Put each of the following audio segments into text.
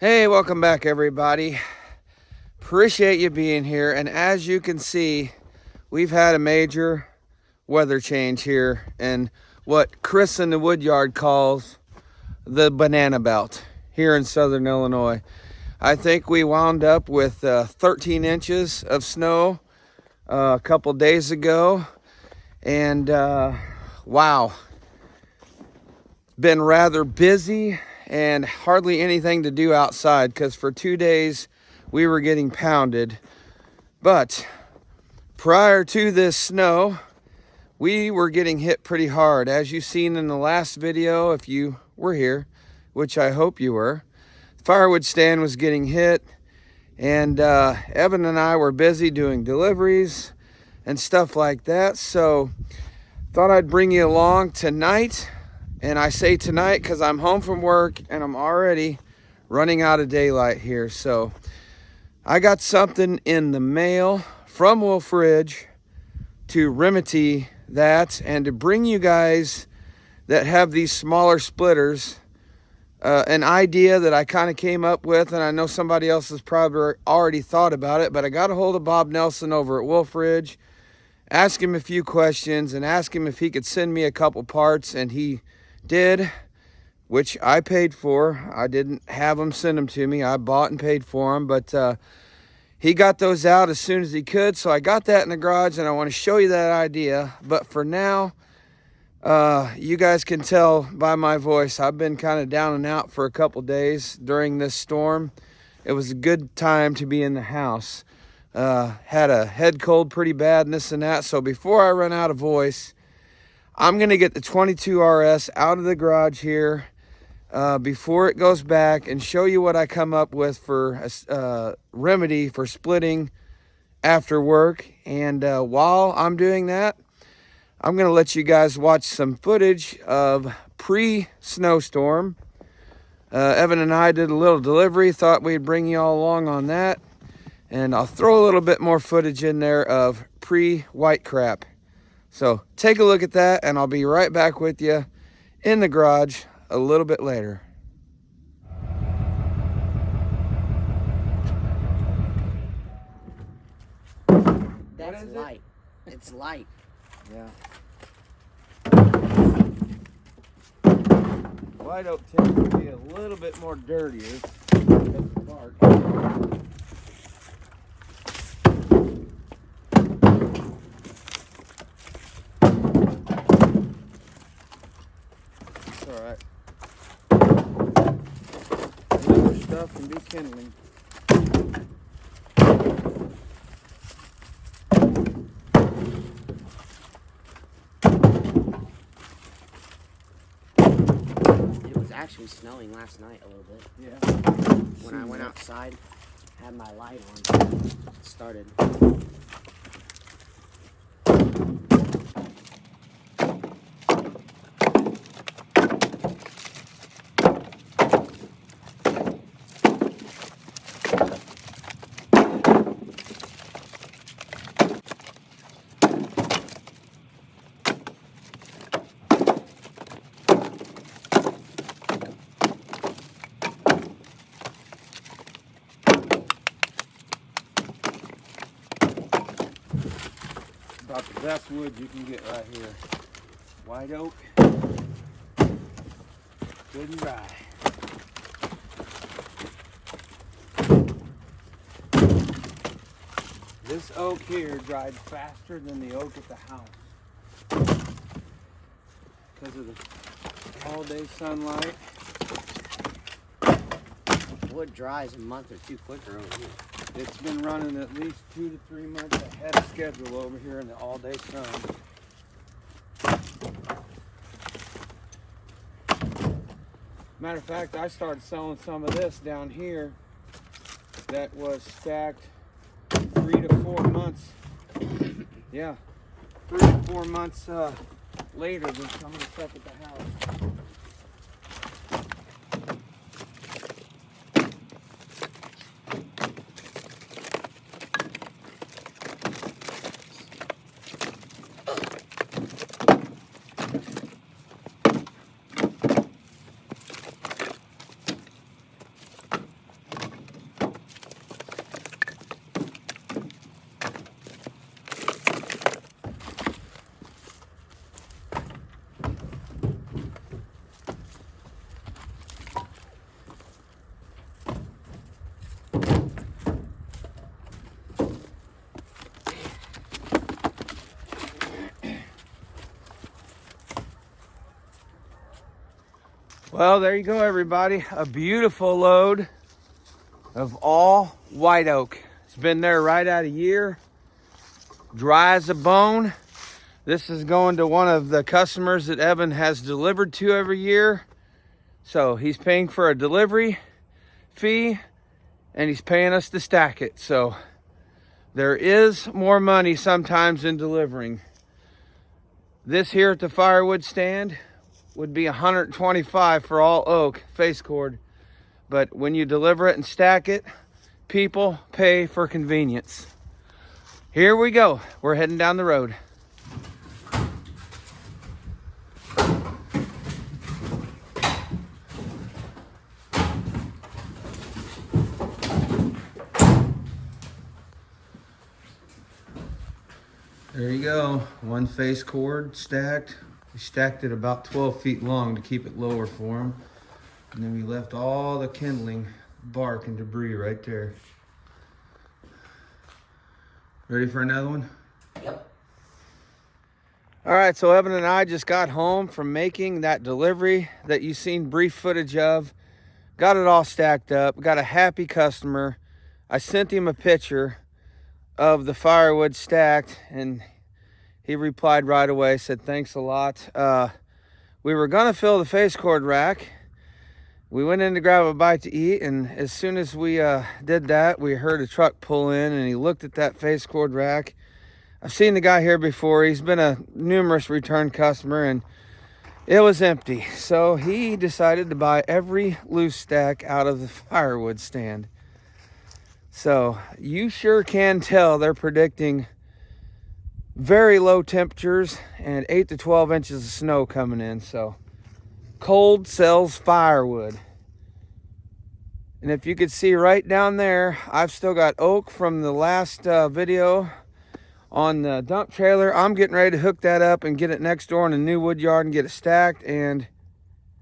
Hey, welcome back everybody. Appreciate you being here. And as you can see, we've had a major weather change here in what Chris in the Woodyard calls the banana belt here in southern Illinois. I think we wound up with 13 inches of snow a couple days ago. And wow, been rather busy and hardly anything to do outside because for 2 days we were getting pounded. But prior to this snow, we were getting hit pretty hard. As you've seen in the last video, if you were here, which I hope you were, firewood stand was getting hit, and Evan and I were busy doing deliveries and stuff like that. So thought I'd bring you along tonight. And I say tonight because I'm home from work and I'm already running out of daylight here. So I got something in the mail from Wolf Ridge to remedy that and to bring you guys that have these smaller splitters an idea that I kind of came up with, and I know somebody else has probably already thought about it, but I got a hold of Bob Nelson over at Wolf Ridge, asked him a few questions and asked him if he could send me a couple parts, and he did, which I paid for. I didn't have him send them to me. I bought and paid for them, but he got those out as soon as he could. So I got that in the garage, and I want to show you that idea. But for now, you guys can tell by my voice, I've been kind of down and out for a couple days during this storm. It was a good time to be in the house. Had a head cold pretty bad and this and that. So before I run out of voice, I'm going to get the 22 RS out of the garage here before it goes back and show you what I come up with for a remedy for splitting after work. And while I'm doing that, I'm going to let you guys watch some footage of pre-snowstorm. Evan and I did a little delivery, thought we'd bring you all along on that. And I'll throw a little bit more footage in there of pre-white crap. So take a look at that, and I'll be right back with you in the garage a little bit later. That's light. It's light. Yeah. White oak tends to be a little bit more dirtier because of the bark. Alright. Newer stuff can be kindling. It was actually snowing last night a little bit. Yeah. When I went outside, had my light on, it started. About the best wood you can get right here. White oak. Good and dry. This oak here dried faster than the oak at the house because of the all-day sunlight. Wood dries a month or two quicker over here. It's been running at least 2 to 3 months ahead of schedule over here in the all-day sun. Matter of fact, I started selling some of this down here that was stacked 3 to 4 months. Yeah, 3 to 4 months later than some of the stuff at the house. Well, there you go, everybody. A beautiful load of all white oak. It's been there right at a year, dry as a bone. This is going to one of the customers that Evan has delivered to every year. So he's paying for a delivery fee and he's paying us to stack it. So there is more money sometimes in delivering. This here at the Firewood stand would be $125 for all oak face cord. But when you deliver it and stack it, people pay for convenience. Here we go. We're heading down the road. There you go. One face cord stacked. We stacked it about 12 feet long to keep it lower for him. And then we left all the kindling bark and debris right there. Ready for another one? Yep. All right, so Evan and I just got home from making that delivery that you've seen brief footage of. Got it all stacked up. Got a happy customer. I sent him a picture of the firewood stacked and he replied right away, said thanks a lot. We were gonna fill the face cord rack. We went in to grab a bite to eat, and as soon as we did that, we heard a truck pull in and he looked at that face cord rack. I've seen the guy here before. He's been a numerous return customer and it was empty. So he decided to buy every loose stack out of the firewood stand. So you sure can tell they're predicting very low temperatures and 8 to 12 inches of snow coming in. So cold sells firewood. And if you could see right down there, I've still got oak from the last video on the dump trailer. I'm getting ready to hook that up and get it next door in a new wood yard and get it stacked. And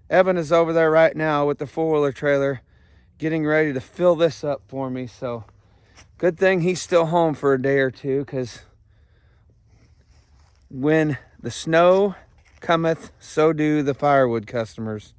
Evan is over there right now with the four-wheeler trailer getting ready to fill this up for me. So good thing he's still home for a day or two, because when the snow cometh, so do the firewood customers.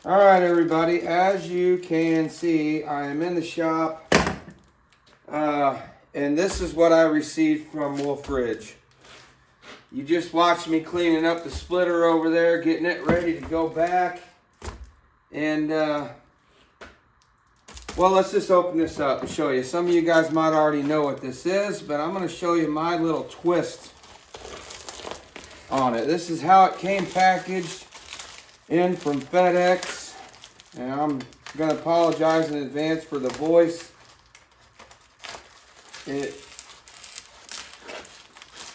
All right, everybody, as you can see, I am in the shop, and this is what I received from Wolf Ridge. You just watched me cleaning up the splitter over there, getting it ready to go back, and, well, let's just open this up and show you. Some of you guys might already know what this is, but I'm going to show you my little twist on it. This is how it came packaged in from FedEx, and I'm going to apologize in advance for the voice. It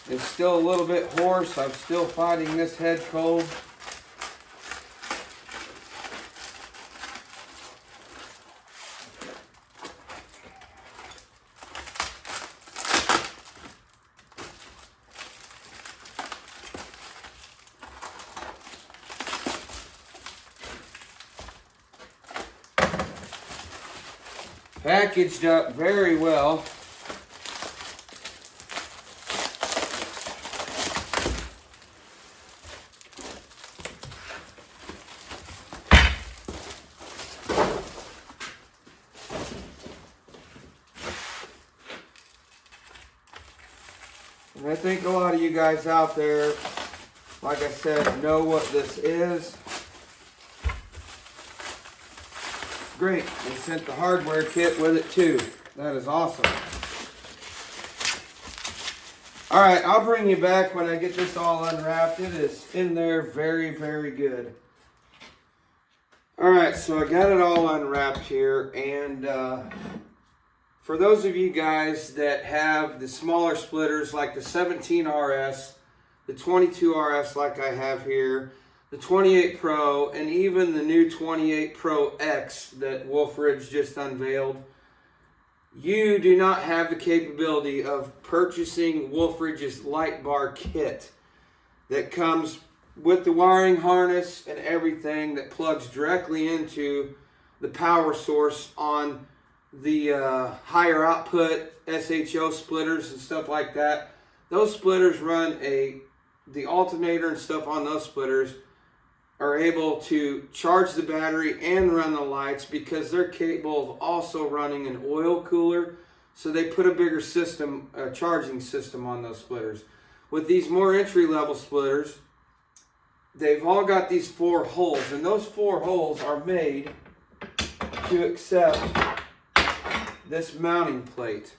is still a little bit hoarse. I'm still fighting this head cold. packaged up very well. And I think a lot of you guys out there, like I said, know what this is. Great, they sent the hardware kit with it too. That is awesome. All right, I'll bring you back when I get this all unwrapped. It is in there very, very good. All right, so I got it all unwrapped here, and for those of you guys that have the smaller splitters like the 17 RS, the 22 RS like I have here, the 28 Pro, and even the new 28 Pro X that Wolfridge just unveiled, you do not have the capability of purchasing Wolfridge's light bar kit that comes with the wiring harness and everything that plugs directly into the power source on the higher output SHO splitters and stuff like that. Those splitters run the alternator and stuff on those splitters are able to charge the battery and run the lights because they're capable of also running an oil cooler. So they put a bigger system, a charging system on those splitters. With these more entry-level splitters, they've all got these 4 holes, and those 4 holes are made to accept this mounting plate.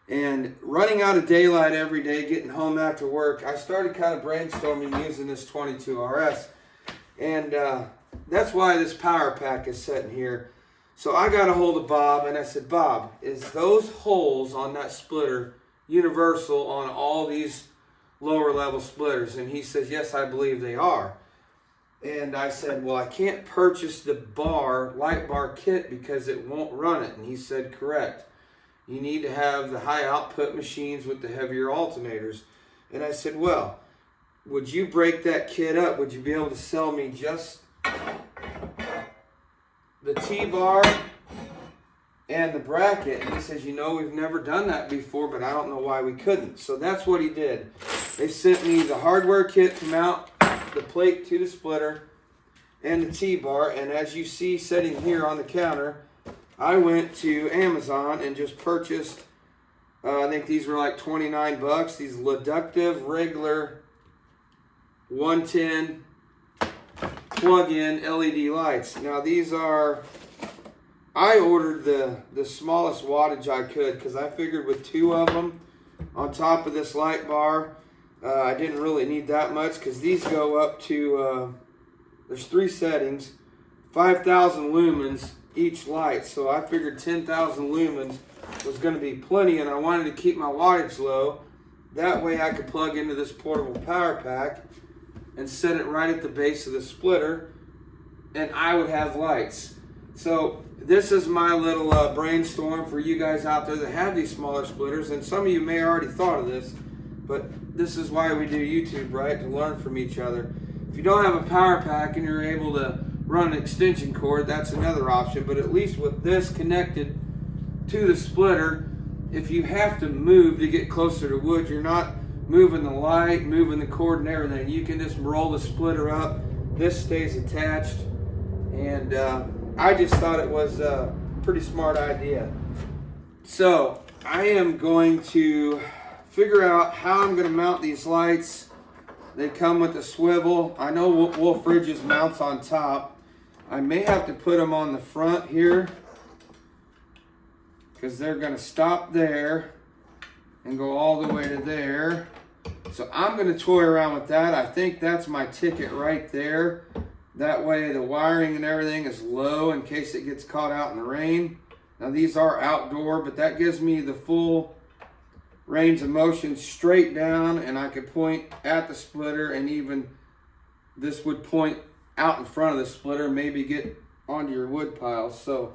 And running out of daylight every day, getting home after work, I started kind of brainstorming using this 22 RS. And that's why this power pack is sitting here. So I got a hold of Bob and I said, Bob, is those holes on that splitter universal on all these lower level splitters? And he says, yes, I believe they are. And I said, well, I can't purchase the light bar kit because it won't run it. And he said, correct. You need to have the high output machines with the heavier alternators. And I said, well, would you break that kit up? Would you be able to sell me just the T-bar and the bracket? And he says, you know, we've never done that before, but I don't know why we couldn't. So that's what he did. They sent me the hardware kit to mount the plate to the splitter and the T-bar. And as you see sitting here on the counter, I went to Amazon and just purchased, I think these were like 29 bucks, these Reductive regular 110 plug-in LED lights. Now these are, I ordered the smallest wattage I could because I figured with 2 of them on top of this light bar, I didn't really need that much because these go up to, there's 3 settings, 5,000 lumens each light. So I figured 10,000 lumens was going to be plenty, and I wanted to keep my wattage low. That way I could plug into this portable power pack and set it right at the base of the splitter, and I would have lights. So this is my little brainstorm for you guys out there that have these smaller splitters, and some of you may already thought of this, but this is why we do YouTube, right? To learn from each other. If you don't have a power pack and you're able to run an extension cord, that's another option. But at least with this connected to the splitter, if you have to move to get closer to wood, you're not moving the light, moving the cord and everything. You can just roll the splitter up. This stays attached. And I just thought it was a pretty smart idea. So I am going to figure out how I'm going to mount these lights. They come with a swivel. I know Wolfridge's mounts on top. I may have to put them on the front here because they're going to stop there and go all the way to there. So I'm going to toy around with that. I think that's my ticket right there. That way the wiring and everything is low in case it gets caught out in the rain. Now these are outdoor, but that gives me the full range of motion straight down, and I could point at the splitter, and even this would point out in front of the splitter, maybe get onto your wood pile. So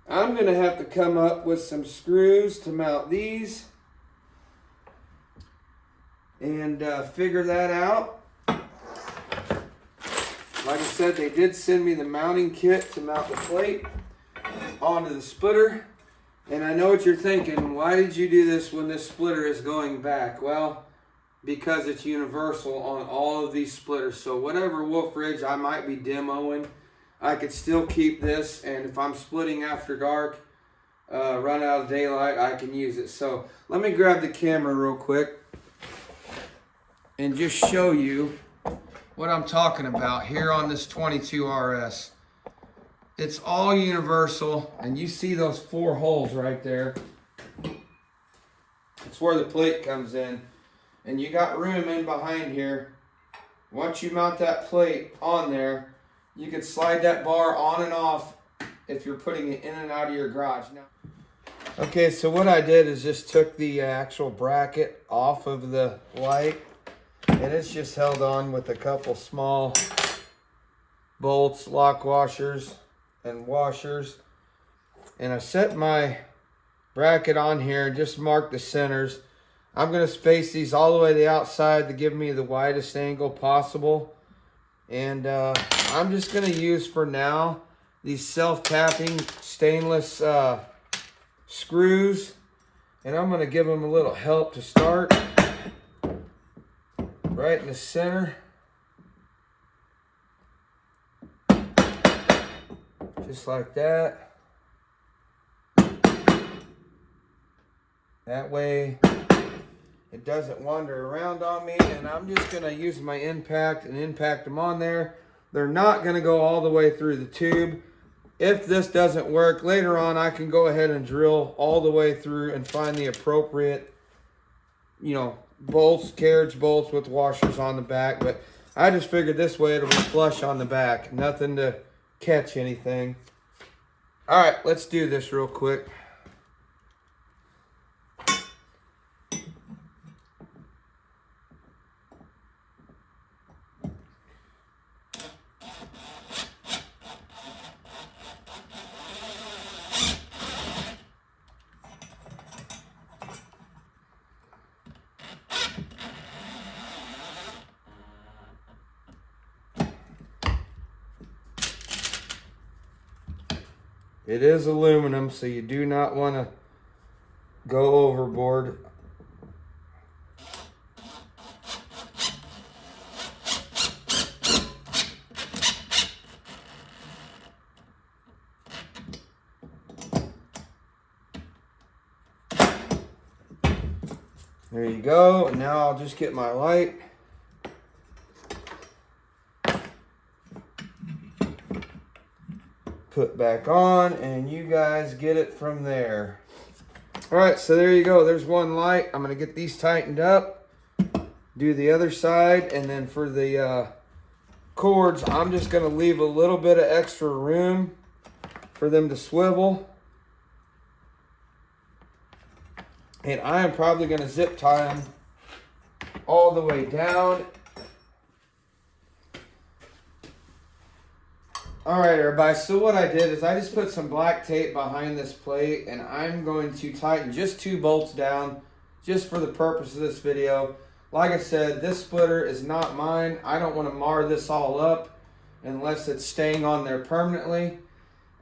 I'm going to have to come up with some screws to mount these and figure that out. Like I said, they did send me the mounting kit to mount the plate. onto the splitter. And I know what you're thinking, why did you do this when this splitter is going back? Well, because it's universal on all of these splitters. So whatever Wolf Ridge I might be demoing, I could still keep this, and if I'm splitting after dark, run out of daylight, I can use it. So let me grab the camera real quick and just show you what I'm talking about here on this 22 RS. It's all universal, and you see those 4 holes right there. It's where the plate comes in, and you got room in behind here. Once you mount that plate on there, you can slide that bar on and off if you're putting it in and out of your garage. Now, okay, so what I did is just took the actual bracket off of the light, and it's just held on with a couple small bolts, lock washers, and washers. And I set my bracket on here and just mark the centers. I'm going to space these all the way to the outside to give me the widest angle possible. And I'm just going to use for now these self-tapping stainless screws. And I'm going to give them a little help to start. Right in the center. Just like that. That way it doesn't wander around on me. And I'm just going to use my impact and impact them on there. They're not going to go all the way through the tube. If this doesn't work, later on I can go ahead and drill all the way through and find the appropriate, you know, bolts, carriage bolts with washers on the back. But I just figured this way it'll be flush on the back. Nothing to catch anything. All right, let's do this real quick. It is aluminum, so you do not want to go overboard. There you go. And now I'll just get my light. Put back on, and you guys get it from there. All right, so there you go. There's one light. I'm going to get these tightened up, do the other side, and then for the cords, I'm just going to leave a little bit of extra room for them to swivel. And I am probably going to zip tie them all the way down. All right, everybody, so what I did is I just put some black tape behind this plate, and I'm going to tighten just 2 bolts down just for the purpose of this video. Like I said, this splitter is not mine. I don't want to mar this all up unless it's staying on there permanently.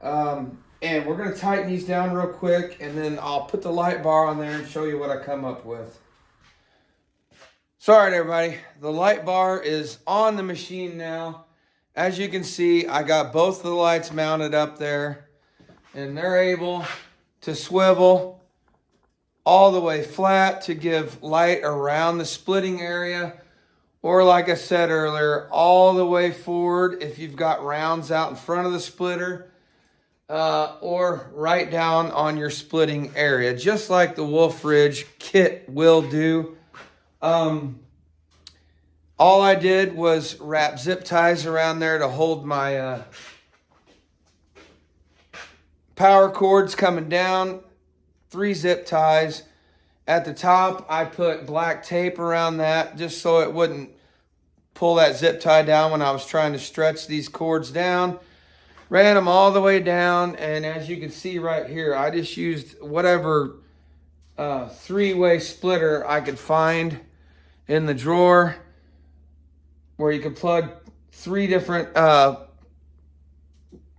And we're going to tighten these down real quick, and then I'll put the light bar on there and show you what I come up with. So, all right, everybody, the light bar is on the machine now. As you can see, I got both of the lights mounted up there, and they're able to swivel all the way flat to give light around the splitting area, or like I said earlier, all the way forward if you've got rounds out in front of the splitter, or right down on your splitting area, just like the Wolf Ridge kit will do. All I did was wrap zip ties around there to hold my power cords coming down. 3 zip ties. At the top, I put black tape around that just so it wouldn't pull that zip tie down when I was trying to stretch these cords down. Ran them all the way down, and as you can see right here, I just used whatever 3-way splitter I could find in the drawer, where you can plug 3 different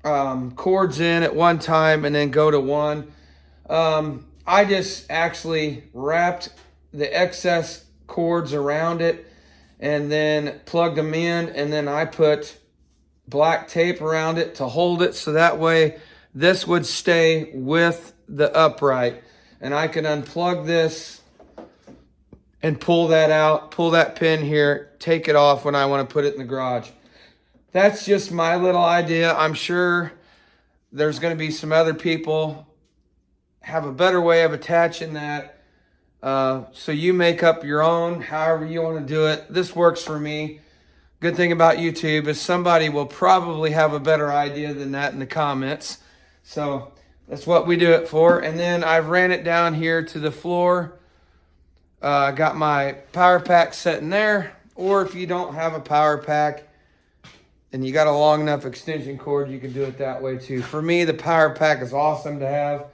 cords in at one time and then go to one. I just actually wrapped the excess cords around it and then plugged them in, and then I put black tape around it to hold it so that way this would stay with the upright, and I can unplug this and pull that out, pull that pin here, take it off when I want to put it in the garage. That's just my little idea. I'm sure there's going to be some other people have a better way of attaching that. So you make up your own, however you want to do it. This works for me. Good thing about YouTube is somebody will probably have a better idea than that in the comments. So that's what we do it for. And then I've ran it down here to the floor. Got my power pack set in there. Or if you don't have a power pack and you got a long enough extension cord, you can do it that way too. For me, the power pack is awesome to have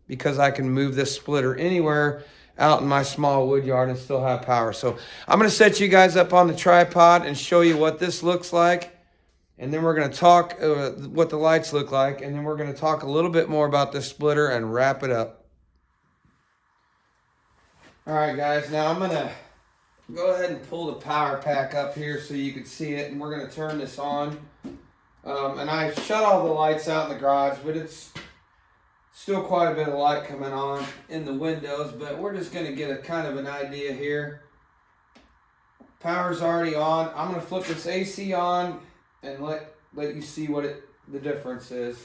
because I can move this splitter anywhere out in my small wood yard and still have power. So I'm going to set you guys up on the tripod and show you what this looks like. And then we're going to talk what the lights look like. And then we're going to talk a little bit more about this splitter and wrap it up. All right, guys, now I'm going to go ahead and pull the power pack up here so you can see it. And we're going to turn this on. And I shut all the lights out in the garage, but it's still quite a bit of light coming on in the windows, but we're just going to get a kind of an idea here. Power's already on. I'm going to flip this AC on and let you see what the difference is.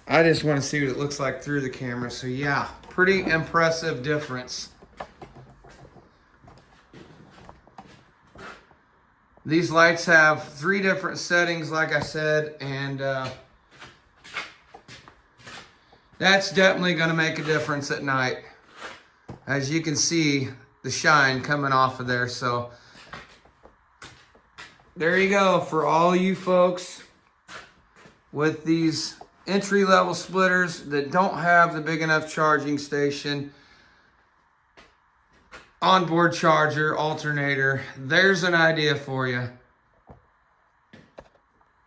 I just want to see what it looks like through the camera. So yeah, pretty impressive difference. These lights have 3 different settings, like I said, and that's definitely going to make a difference at night. As you can see, the shine coming off of there. So there you go for all you folks with these entry-level splitters that don't have the big enough charging station. Onboard charger, alternator. There's an idea for you.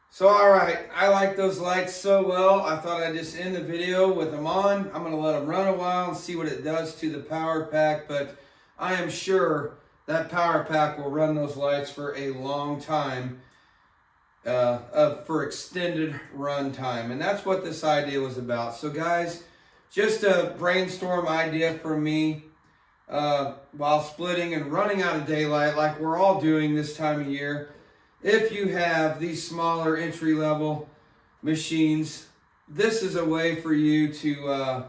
So, all right, I like those lights so well, I thought I'd just end the video with them on. I'm gonna let them run a while and see what it does to the power pack, but I am sure that power pack will run those lights for a long time, for extended run time. And that's what this idea was about. So guys, just a brainstorm idea from me. While splitting and running out of daylight like we're all doing this time of year, if you have these smaller entry-level machines, this is a way for you to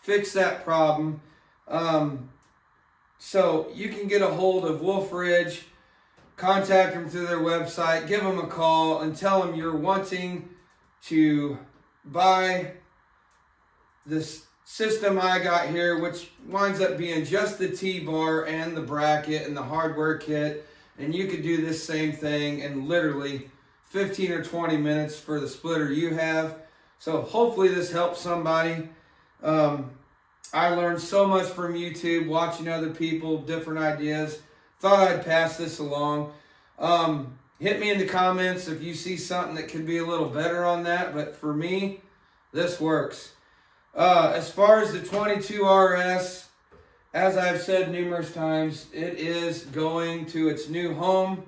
fix that problem. So you can get a hold of Wolf Ridge, contact them through their website, give them a call and tell them you're wanting to buy this system I got here, which winds up being just the T-bar and the bracket and the hardware kit. And you could do this same thing in literally 15 or 20 minutes for the splitter you have. So hopefully this helps somebody. I learned so much from YouTube, watching other people, different ideas. Thought I'd pass this along. Hit me in the comments if you see something that could be a little better on that. But for me, this works. As far as the 22RS, as I've said numerous times, it is going to its new home.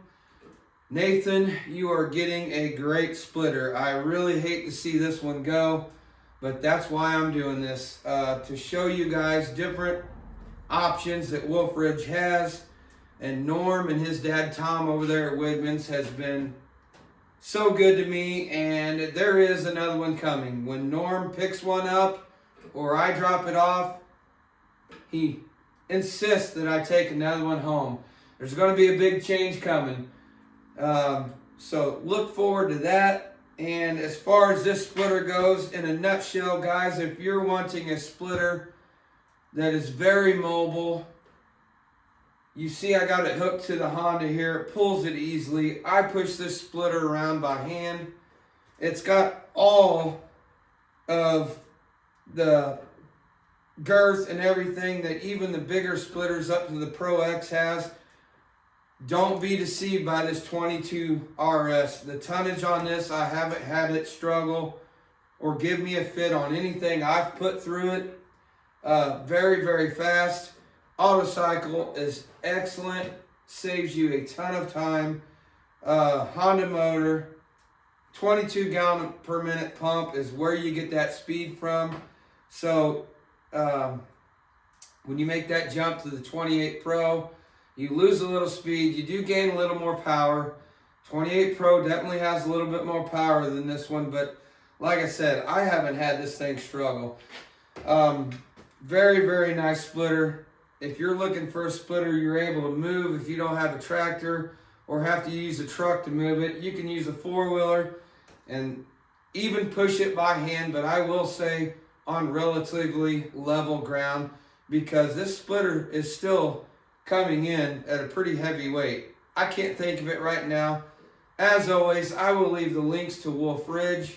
Nathan, you are getting a great splitter. I really hate to see this one go, but that's why I'm doing this, to show you guys different options that Wolf Ridge has. And Norm and his dad Tom over there at Widman's has been so good to me, and there is another one coming. When Norm picks one up or I drop it off, he insists that I take another one home. There's going to be a big change coming. So look forward to that. And as far as this splitter goes, in a nutshell, guys, if you're wanting a splitter that is very mobile, you see I got it hooked to the Honda here. It pulls it easily. I push this splitter around by hand. It's got all of the girth and everything that even the bigger splitters up to the Pro X has. don't be deceived by this 22 RS. The tonnage on this, I haven't had it struggle or give me a fit on anything I've put through it. Very, very fast. Auto cycle is excellent. Saves you a ton of time. Honda motor. 22 gallon per minute pump is where you get that speed from. So when you make that jump to the 28 Pro, you lose a little speed. You do gain a little more power. 28 Pro definitely has a little bit more power than this one, but like I said, I haven't had this thing struggle. Very, very nice splitter. If you're looking for a splitter you're able to move, if you don't have a tractor or have to use a truck to move it, you can use a four-wheeler and even push it by hand, but I will say on relatively level ground, because this splitter is still coming in at a pretty heavy weight. I can't think of it right now. As always, I will leave the links to Wolf Ridge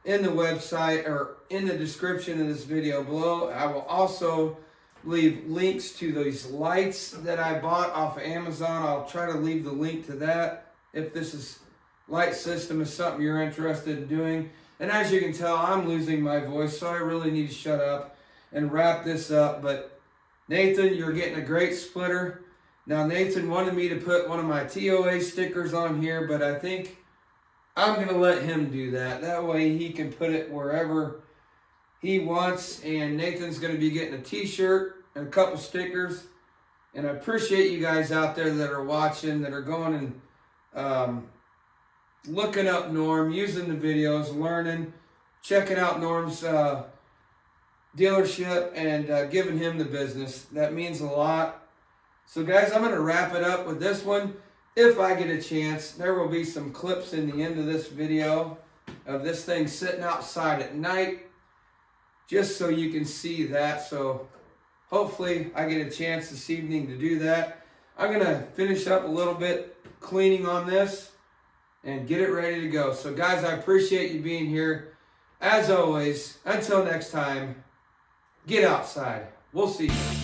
in the website or in the description of this video below. I will also leave links to these lights that I bought off of Amazon. I'll try to leave the link to that if this light system is something you're interested in doing. And as you can tell, I'm losing my voice, so I really need to shut up and wrap this up. But Nathan, you're getting a great splitter. Now, Nathan wanted me to put one of my TOA stickers on here, but I think I'm going to let him do that. That way he can put it wherever he wants. And Nathan's going to be getting a t-shirt and a couple stickers. And I appreciate you guys out there that are watching, that are going and looking up Norm, using the videos, learning, checking out Norm's dealership, and giving him the business. That means a lot. So guys, I'm going to wrap it up with this one. If I get a chance, there will be some clips in the end of this video of this thing sitting outside at night, just so you can see that. So hopefully I get a chance this evening to do that. I'm going to finish up a little bit cleaning on this and get it ready to go. So guys, I appreciate you being here. As always, until next time, get outside. We'll see you.